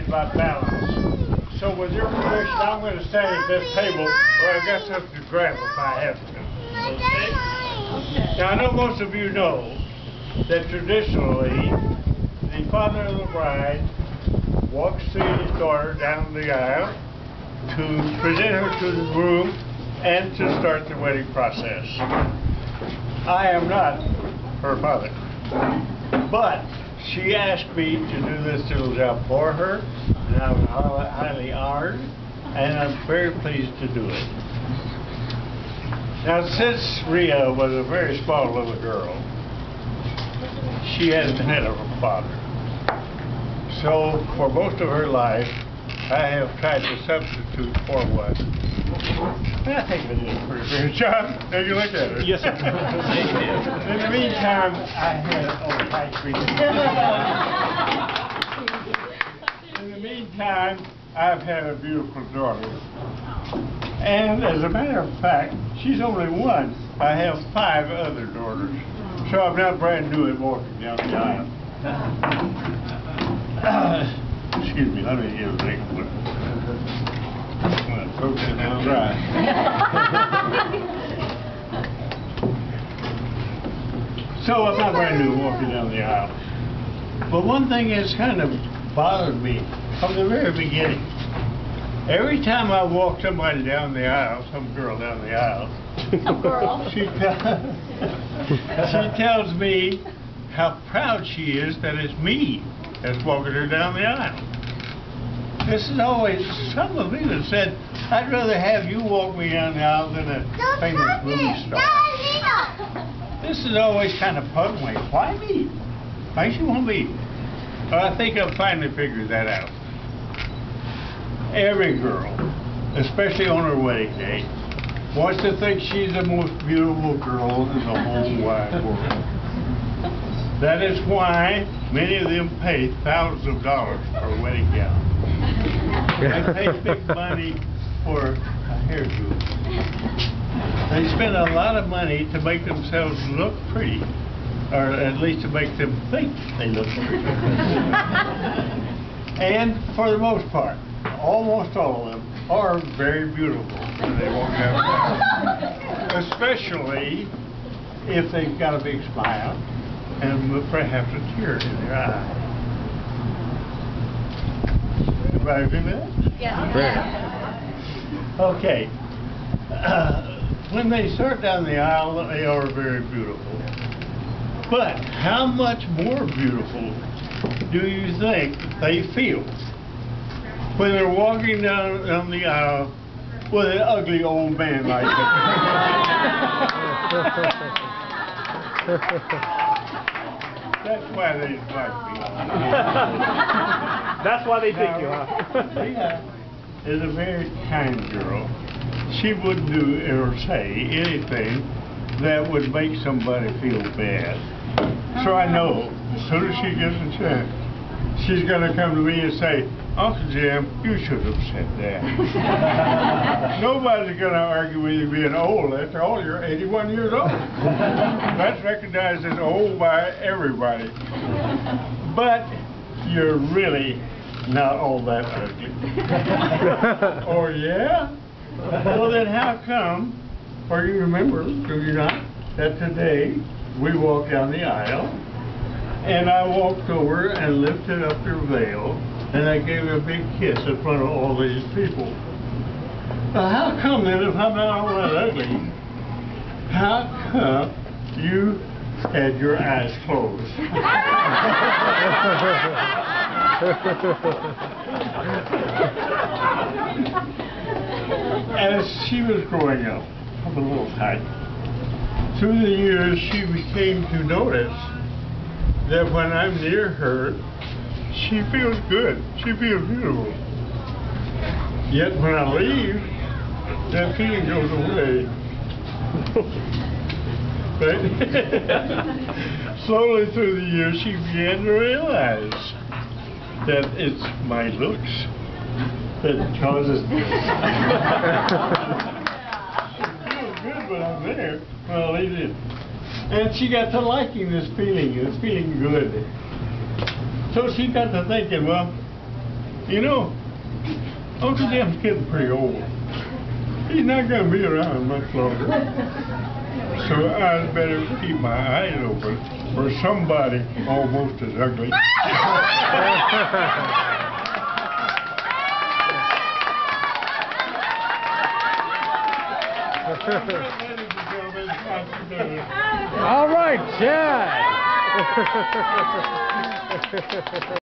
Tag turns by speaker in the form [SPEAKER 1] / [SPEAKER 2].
[SPEAKER 1] about balance. So with your permission, I'm going to stand at this table, or I got something to grab if I have to. Okay? Now I know most of you know that traditionally, the father of the bride walks his daughter down the aisle to present her to the groom and to start the wedding process. I am not her father, but she asked me to do this little job for her, and I'm highly honored, and I'm very pleased to do it. Now, since Ria was a very small little girl, she hasn't had a father. So, for most of her life, I have tried to substitute for one. I think I did a pretty good job. Now you look at her.
[SPEAKER 2] Yes, sir.
[SPEAKER 1] In the meantime, I had In the meantime, I've had a beautiful daughter. And as a matter of fact, she's only one. I have 5 other daughters. So I'm not brand new at walking down the aisle. Excuse me, let me get a drink. I'm going to throw that down dry. So I'm not brand new walking down the aisle. But one thing has kind of bothered me from the very beginning. Every time I walk somebody down the aisle, some girl down the aisle, she tells me how proud she is that it's me that's walking her down the aisle. This is always, some of me have said, I'd rather have you walk me down the aisle than a famous movie star. This is always kind of puzzling me. Why me? Why she want me? Well, I think I've finally figured that out. Every girl, especially on her wedding day, wants to think she's the most beautiful girl in the whole wide world. That is why many of them pay thousands of dollars for a wedding gown. They pay big money for a hairdo. They spend a lot of money to make themselves look pretty, or at least to make them think they look pretty. And for the most part, almost all of them are very beautiful when they walk down the aisle. Especially if they've got a big smile and perhaps a tear in their eye. Everybody agree with that?
[SPEAKER 3] Yeah.
[SPEAKER 1] Okay. When they start down the aisle, they are very beautiful. But how much more beautiful do you think they feel when they're walking down the aisle with an ugly old man like that? That's why they like me.
[SPEAKER 2] That's why they pick you, huh?
[SPEAKER 1] Ria is a very kind girl. She wouldn't do or say anything that would make somebody feel bad. So I know as soon as she gets a chance, she's going to come to me and say, Uncle Jim, you should have said that. Nobody's going to argue with you being old. After all, you're 81 years old. That's recognized as old by everybody. But you're really not all that ugly. Oh, yeah? Well, then how come, or you remember, do you not, that today we walked down the aisle, and I walked over and lifted up her veil, and I gave her a big kiss in front of all these people. Now, how come then, if I'm not all that ugly, how come you had your eyes closed? As she was growing up, from a little height, through the years she became to notice that when I'm near her, she feels good. She feels beautiful. Yet when I leave, that feeling goes away. Right? Slowly through the years, she began to realize that it's my looks that causes this. It feels good when I'm there, when I leave it. And she got to liking this feeling. It's feeling good. So she got to thinking, well, You know, Uncle Jim's getting pretty old. He's not going to be around much longer. So I better keep my eyes open for somebody almost as ugly.
[SPEAKER 2] All right, Chad.